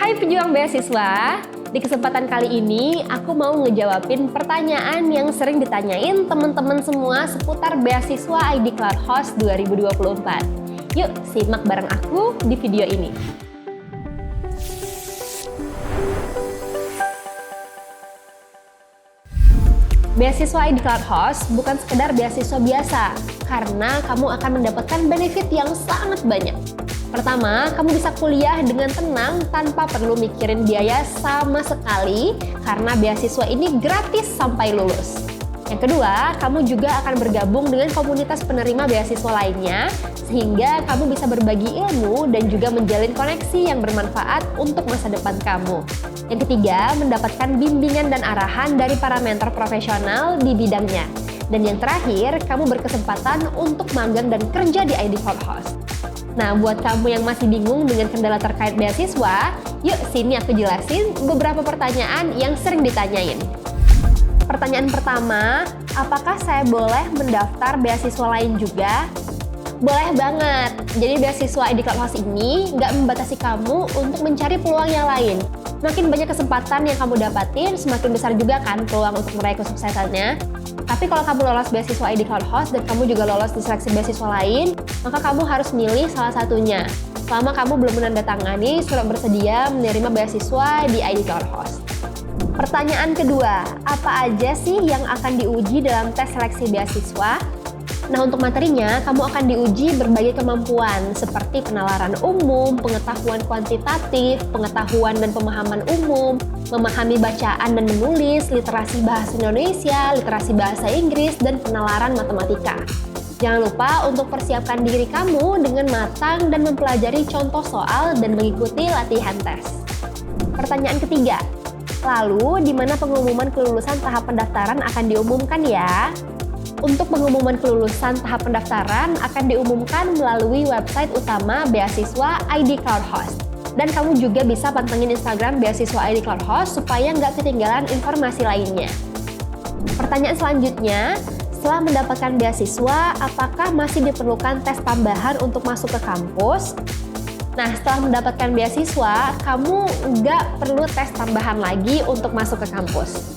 Hai pejuang beasiswa, di kesempatan kali ini aku mau ngejawabin pertanyaan yang sering ditanyain teman-teman semua seputar beasiswa ID Cloud Host 2024. Yuk simak bareng aku di video ini. Beasiswa ID Cloud Host bukan sekedar beasiswa biasa, karena kamu akan mendapatkan benefit yang sangat banyak. Pertama, kamu bisa kuliah dengan tenang tanpa perlu mikirin biaya sama sekali karena beasiswa ini gratis sampai lulus. Yang kedua, kamu juga akan bergabung dengan komunitas penerima beasiswa lainnya sehingga kamu bisa berbagi ilmu dan juga menjalin koneksi yang bermanfaat untuk masa depan kamu. Yang ketiga, mendapatkan bimbingan dan arahan dari para mentor profesional di bidangnya. Dan yang terakhir, kamu berkesempatan untuk magang dan kerja di ID Cloud Host. Nah, buat kamu yang masih bingung dengan kendala terkait beasiswa, yuk sini aku jelasin beberapa pertanyaan yang sering ditanyain. Pertanyaan pertama, apakah saya boleh mendaftar beasiswa lain juga? Boleh banget. Jadi beasiswa ID Cloud Host ini nggak membatasi kamu untuk mencari peluang yang lain. Makin banyak kesempatan yang kamu dapatin, semakin besar juga kan peluang untuk meraih kesuksesannya. Tapi kalau kamu lolos beasiswa ID Cloud Host dan kamu juga lolos di seleksi beasiswa lain, maka kamu harus milih salah satunya. Selama kamu belum menandatangani surat bersedia menerima beasiswa di ID Cloud Host. Pertanyaan kedua, apa aja sih yang akan diuji dalam tes seleksi beasiswa? Nah, untuk materinya, kamu akan diuji berbagai kemampuan seperti penalaran umum, pengetahuan kuantitatif, pengetahuan dan pemahaman umum, memahami bacaan dan menulis, literasi bahasa Indonesia, literasi bahasa Inggris, dan penalaran matematika. Jangan lupa untuk persiapkan diri kamu dengan matang dan mempelajari contoh soal dan mengikuti latihan tes. Pertanyaan ketiga, lalu di mana pengumuman kelulusan tahap pendaftaran akan diumumkan ya? Untuk pengumuman kelulusan tahap pendaftaran akan diumumkan melalui website utama beasiswa ID Cloud Host. Dan kamu juga bisa pantengin Instagram beasiswa ID Cloud Host supaya nggak ketinggalan informasi lainnya. Pertanyaan selanjutnya, setelah mendapatkan beasiswa, apakah masih diperlukan tes tambahan untuk masuk ke kampus? Nah, setelah mendapatkan beasiswa, kamu nggak perlu tes tambahan lagi untuk masuk ke kampus.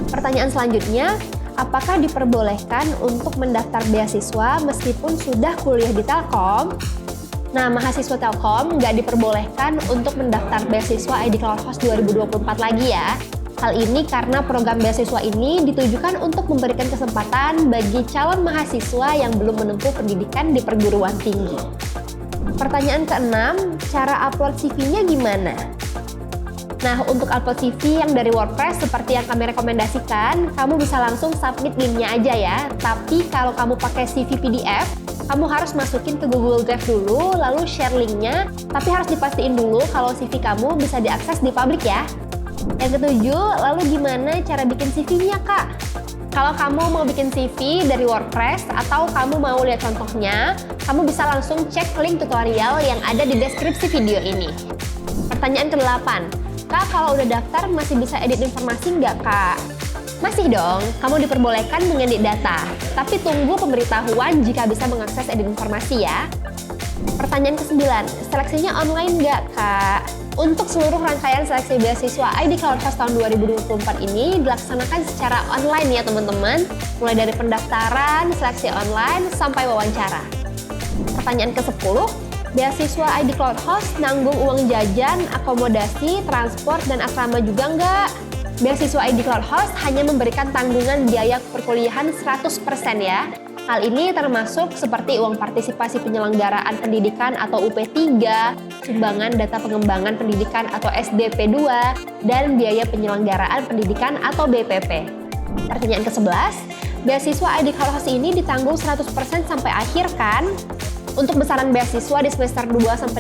Pertanyaan selanjutnya, apakah diperbolehkan untuk mendaftar beasiswa meskipun sudah kuliah di Telkom? Nah, mahasiswa Telkom nggak diperbolehkan untuk mendaftar beasiswa ID Cloud Host 2024 lagi ya. Hal ini karena program beasiswa ini ditujukan untuk memberikan kesempatan bagi calon mahasiswa yang belum menempuh pendidikan di perguruan tinggi. Pertanyaan keenam, cara upload CV-nya gimana? Nah, untuk upload CV yang dari WordPress seperti yang kami rekomendasikan, kamu bisa langsung submit linknya aja ya. Tapi kalau kamu pakai CV PDF, kamu harus masukin ke Google Drive dulu, lalu share linknya. Tapi harus dipastiin dulu kalau CV kamu bisa diakses di publik ya. Yang ketujuh, lalu gimana cara bikin CV-nya, Kak? Kalau kamu mau bikin CV dari WordPress atau kamu mau lihat contohnya, kamu bisa langsung cek link tutorial yang ada di deskripsi video ini. Pertanyaan ke-8, Kak, kalau udah daftar masih bisa edit informasi nggak, Kak? Masih dong, kamu diperbolehkan mengedit data, tapi tunggu pemberitahuan jika bisa mengakses edit informasi ya. Pertanyaan ke-9, seleksinya online nggak, Kak? Untuk seluruh rangkaian seleksi beasiswa ID Cloud Host tahun 2024 ini dilaksanakan secara online ya teman-teman, mulai dari pendaftaran, seleksi online, sampai wawancara. Pertanyaan ke-10, beasiswa ID Cloud Host nanggung uang jajan, akomodasi, transport, dan asrama juga nggak? Beasiswa ID Cloud Host hanya memberikan tanggungan biaya perkuliahan 100% ya. Hal ini termasuk seperti uang partisipasi penyelenggaraan pendidikan atau UP3, sumbangan data pengembangan pendidikan atau SDP2, dan biaya penyelenggaraan pendidikan atau BPP. Pertanyaan ke-11, beasiswa ID Cloud Host ini ditanggung 100% sampai akhir kan? Untuk besaran beasiswa di semester 2-8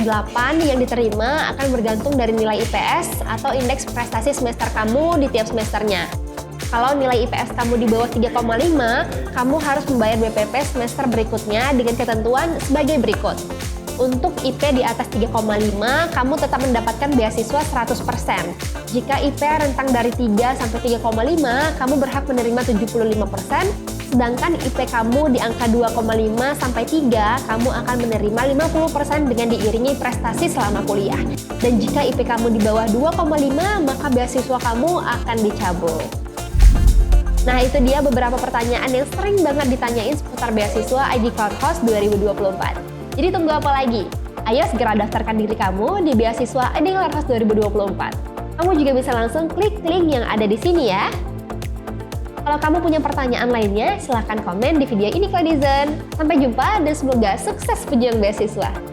yang diterima akan bergantung dari nilai IPS atau indeks prestasi semester kamu di tiap semesternya. Kalau nilai IPS kamu di bawah 3,5, kamu harus membayar BPP semester berikutnya dengan ketentuan sebagai berikut. Untuk IP di atas 3,5, kamu tetap mendapatkan beasiswa 100%. Jika IP rentang dari 3 sampai 3,5, kamu berhak menerima 75%, Sedangkan IP kamu di angka 2,5 sampai 3, kamu akan menerima 50% dengan diiringi prestasi selama kuliah. Dan jika IP kamu di bawah 2,5, maka beasiswa kamu akan dicabut. Nah, itu dia beberapa pertanyaan yang sering banget ditanyain seputar beasiswa ID Cloud Host 2024. Jadi tunggu apa lagi? Ayo segera daftarkan diri kamu di beasiswa ID Cloud Host 2024. Kamu juga bisa langsung klik link yang ada di sini ya. Kalau kamu punya pertanyaan lainnya, silahkan komen di video ini Claudizen. Sampai jumpa dan semoga sukses pejuang beasiswa.